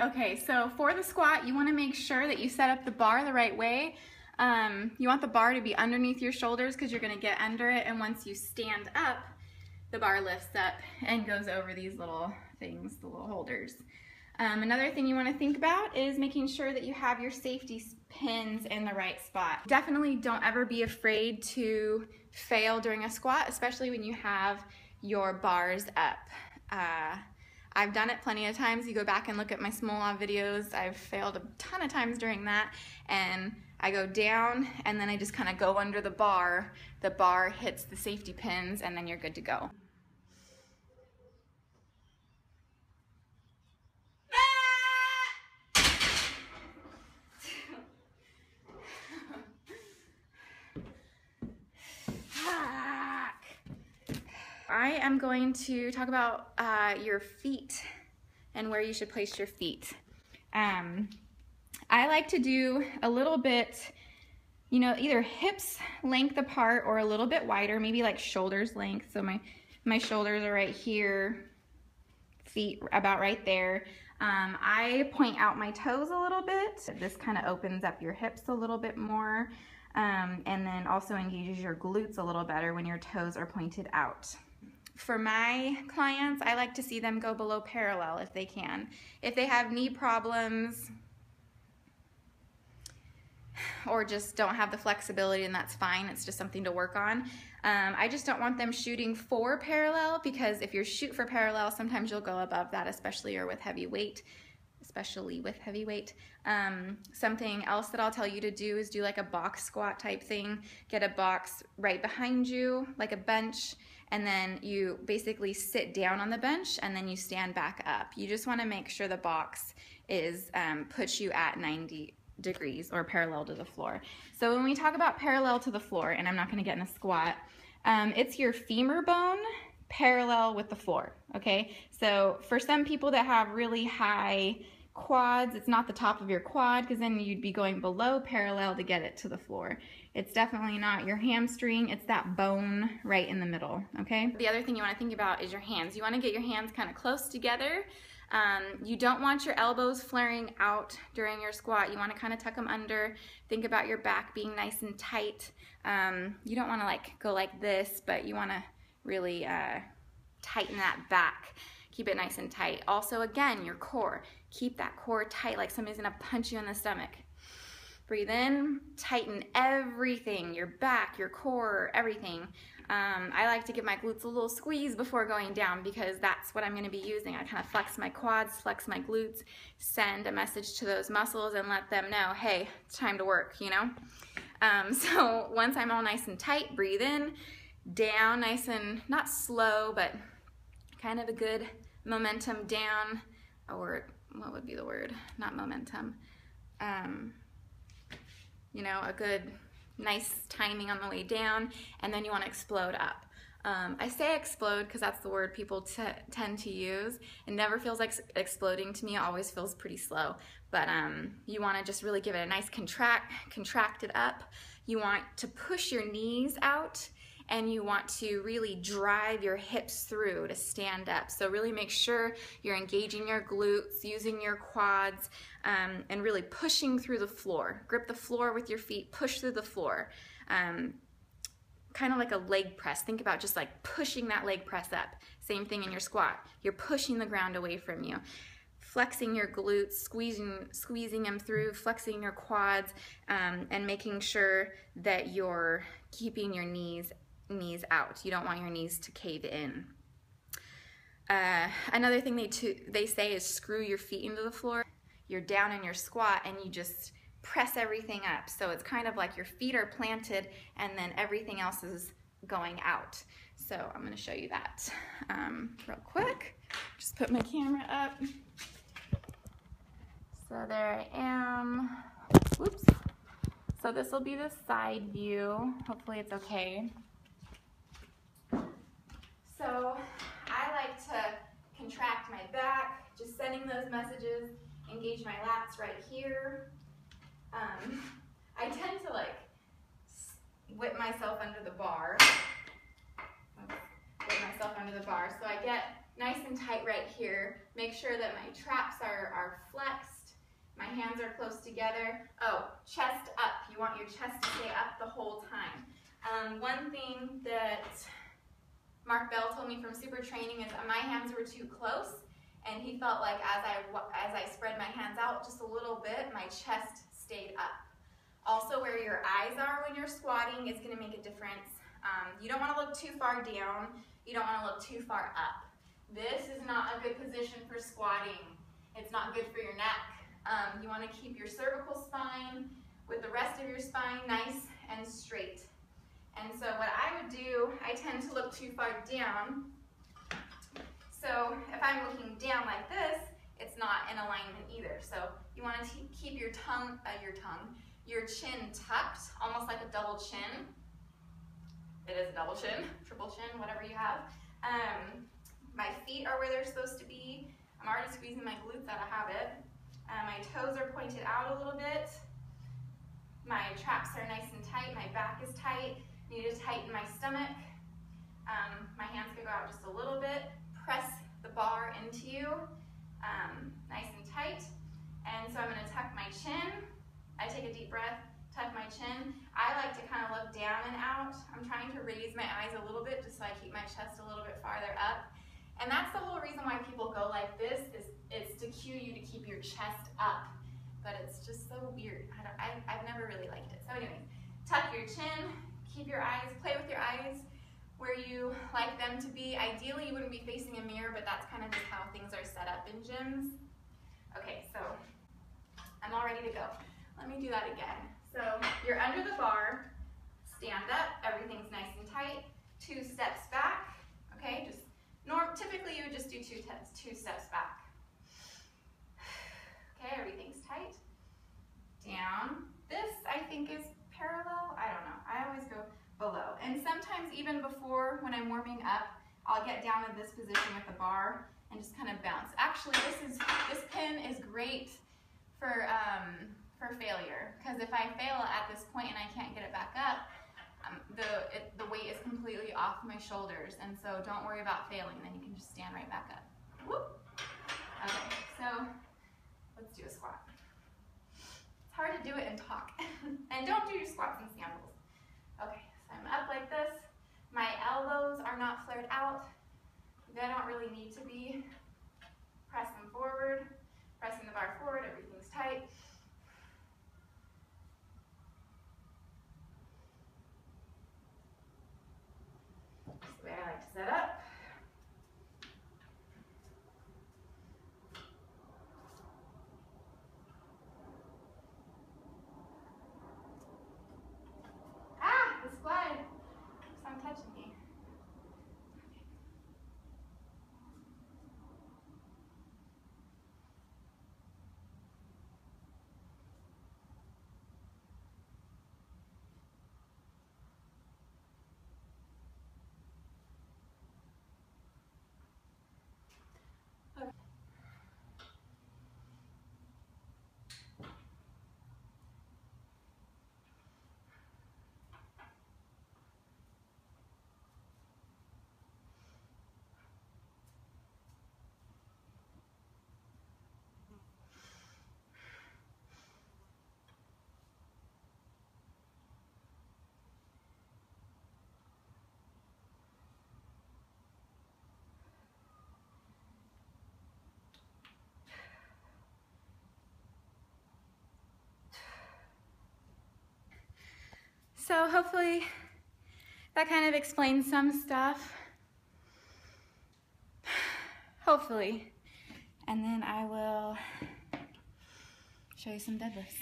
Okay, so for the squat, you want to make sure that you set up the bar the right way. You want the bar to be underneath your shoulders because you're going to get under it, and once you stand up, the bar lifts up and goes over these little things, the little holders. Another thing you want to think about is making sure that you have your safety pins in the right spot. Definitely don't ever be afraid to fail during a squat, especially when you have your bars up. I've done it plenty of times. You go back and look at my small law videos. I've failed a ton of times during that, and I go down and then I just kind of go under the bar. The bar hits the safety pins and then you're good to go. I am going to talk about your feet and where you should place your feet. I like to do a little bit, you know, either hips length apart or a little bit wider, maybe like shoulders length. So my shoulders are right here, feet about right there. I point out my toes a little bit. This kind of opens up your hips a little bit more, and then also engages your glutes a little better when your toes are pointed out. For my clients, I like to see them go below parallel if they can. If they have knee problems or just don't have the flexibility, and that's fine, it's just something to work on. I just don't want them shooting for parallel, because if you shoot for parallel, sometimes you'll go above that, especially with heavy weight. Something else that I'll tell you to do is do like a box squat type thing. Get a box right behind you, like a bench, and then you basically sit down on the bench and then you stand back up. You just want to make sure the box is puts you at 90 degrees or parallel to the floor. So when we talk about parallel to the floor, and I'm not going to get in a squat, it's your femur bone parallel with the floor, okay? So for some people that have really high quads, it's not the top of your quad, because then you'd be going below parallel to get it to the floor. It's definitely not your hamstring, it's that bone right in the middle, okay? The other thing you want to think about is your hands. You want to get your hands kind of close together. You don't want your elbows flaring out during your squat. You want to kind of tuck them under. Think about your back being nice and tight. You don't want to like go like this, but you want to really tighten that back. Keep it nice and tight. Also, again, your core. Keep that core tight, like somebody's gonna punch you in the stomach. Breathe in, tighten everything, your back, your core, everything. I like to give my glutes a little squeeze before going down, because that's what I'm gonna be using. I kind of flex my quads, flex my glutes, send a message to those muscles and let them know, hey, it's time to work, you know? So once I'm all nice and tight, breathe in, down, nice and, not slow, but kind of a good momentum down, or what would be the word? Not momentum. You know, a good, nice timing on the way down, and then you want to explode up. I say explode because that's the word people tend to use. It never feels like exploding to me. It always feels pretty slow. But you want to just really give it a nice contract it up. You want to push your knees out, and you want to really drive your hips through to stand up. So really make sure you're engaging your glutes, using your quads, and really pushing through the floor. Grip the floor with your feet, push through the floor. Kind of like a leg press. Think about just like pushing that leg press up. Same thing in your squat. You're pushing the ground away from you. Flexing your glutes, squeezing them through, flexing your quads, and making sure that you're keeping your knees out. You don't want your knees to cave in. Another thing they say is screw your feet into the floor. You're down in your squat and you just press everything up. So it's kind of like your feet are planted and then everything else is going out. So I'm going to show you that real quick. Just put my camera up. So there I am. Whoops. So this will be the side view. Hopefully it's okay. So I like to contract my back, just sending those messages, engage my lats right here. I tend to like whip myself under the bar. So I get nice and tight right here. Make sure that my traps are flexed. My hands are close together. Oh, chest up. You want your chest to stay up the whole time. One thing that Mark Bell told me from Super Training is that my hands were too close, and he felt like as I spread my hands out just a little bit, my chest stayed up. Also, where your eyes are when you're squatting is going to make a difference. You don't want to look too far down. You don't want to look too far up. This is not a good position for squatting. It's not good for your neck. You want to keep your cervical spine with the rest of your spine nice and straight. And so what I would do, I tend to look too far down. So if I'm looking down like this, it's not in alignment either. So you want to keep your chin tucked, almost like a double chin. It is a double chin, triple chin, whatever you have. My feet are where they're supposed to be. I'm already squeezing my glutes out of habit. My toes are pointed out a little bit. My traps are nice and tight. My back is tight. Need to tighten my stomach. My hands could go out just a little bit. Press the bar into you, nice and tight. And so I'm going to tuck my chin. I take a deep breath, tuck my chin. I like to kind of look down and out. I'm trying to raise my eyes a little bit just so I keep my chest a little bit farther up. And that's the whole reason why people go like this, is it's to cue you to keep your chest up. But it's just so weird. I've never really liked it. So anyways, tuck your chin, keep your eyes, play with your eyes where you like them to be. Ideally, you wouldn't be facing a mirror, but that's kind of just how things are set up in gyms. Okay, so I'm all ready to go. Let me do that again. So you're under the bar, stand up, everything's nice and tight, 2 steps back, okay? Typically you would just do 2 steps back. Okay, everything's tight. Down. This, I think, is parallel. I don't know. I always go below. And sometimes even before, when I'm warming up, I'll get down in this position with the bar and just kind of bounce. Actually, this pin is great for failure, because if I fail at this point and I can't get it back up, the weight is completely off my shoulders, and so don't worry about failing. Then you can just stand right back up. Whoop. Okay, so let's do a squat. It's hard to do it and talk. And don't do your squats in sandals. Okay, so I'm up like this. My elbows are not flared out. They don't really need to be. Press them forward. Pressing the bar forward, everything's tight. That's the way I like to set up. This fly. I'm touching me. So hopefully that kind of explains some stuff. Hopefully. And then I will show you some deadlifts.